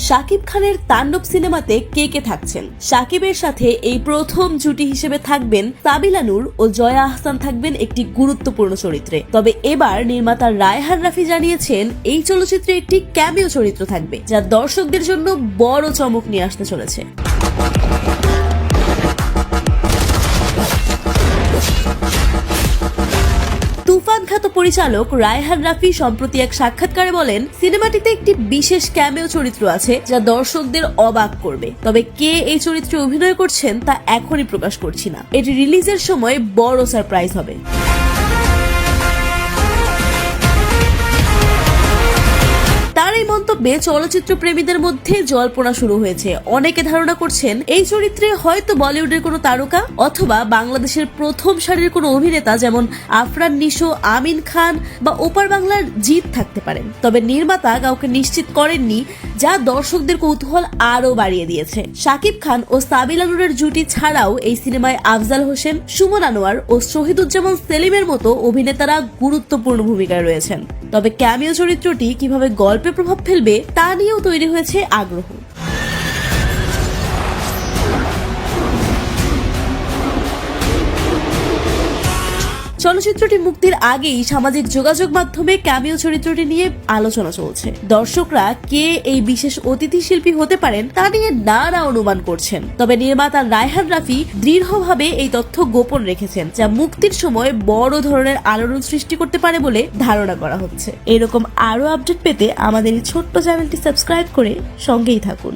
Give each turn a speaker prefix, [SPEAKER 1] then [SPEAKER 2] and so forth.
[SPEAKER 1] শাকিব খানের তাণ্ডব সিনেমাতে কে কে থাকছেন? শাকিবের সাথে এই প্রথম জুটি হিসেবে থাকবেন সাবিলা নূর ও জয়া আহসান থাকবেন একটি গুরুত্বপূর্ণ চরিত্রে। তবে এবার নির্মাতা রায়হান রাফি জানিয়েছেন এই চলচ্চিত্রে একটি ক্যামিও চরিত্র থাকবে, যা দর্শকদের জন্য বড় চমক নিয়ে আসতে চলেছে। তুফান খ্যাত পরিচালক রায়হান রাফি সম্প্রতি এক সাক্ষাৎকারে বলেন, সিনেমাটিতে একটি বিশেষ ক্যামেও চরিত্র আছে যা দর্শকদের অবাক করবে। তবে কে এই চরিত্রে অভিনয় করছেন তা এখনই প্রকাশ করছি না। এটি রিলিজের সময় বড় সারপ্রাইজ হবে। তার এই মন্তব্যে চলচ্চিত্র প্রেমীদের মধ্যে জল্পনা শুরু হয়েছে। অনেকে ধারণা করছেন এই চরিত্রে হয়তো বলিউডের কোনো তারকা অথবা বাংলাদেশের প্রথম সারির কোনো অভিনেতা যেমন আফরান নিশো, আমিন খান বা ওপার বাংলার জিৎ থাকতে পারেন। তবে নির্মাতা কাউকে নিশ্চিত করেননি, যা দর্শকদের কৌতূহল আরও বাড়িয়ে দিয়েছে। শাকিব খান ও সাবিলা নূরের জুটি ছাড়াও এই সিনেমায় আফজাল হোসেন, সুমন আনোয়ার ও শহীদুজ্জামান সেলিমের মতো অভিনেতারা গুরুত্বপূর্ণ ভূমিকায় রয়েছেন। তবে ক্যামিও চরিত্রটি কিভাবে গল্পে প্রভাব ফেলবে তা নিয়েও তৈরি হয়েছে আগ্রহ। চলচ্চিত্রটি মুক্তির আগেই সামাজিক যোগাযোগ মাধ্যমে ক্যামিও চরিত্রটি নিয়ে আলোচনা চলছে। দর্শকরা কে এই বিশেষ অতিথি শিল্পী হতে পারেন তা নিয়ে নানা অনুমান করছেন। তবে নির্মাতা রায়হান রাফি দৃঢ়ভাবে এই তথ্য গোপন রেখেছেন, যা মুক্তির সময় বড় ধরনের আলোড়ন সৃষ্টি করতে পারে বলে ধারণা করা হচ্ছে। এরকম আরো আপডেট পেতে আমাদের এই ছোট্ট চ্যানেলটি সাবস্ক্রাইব করে সঙ্গেই থাকুন।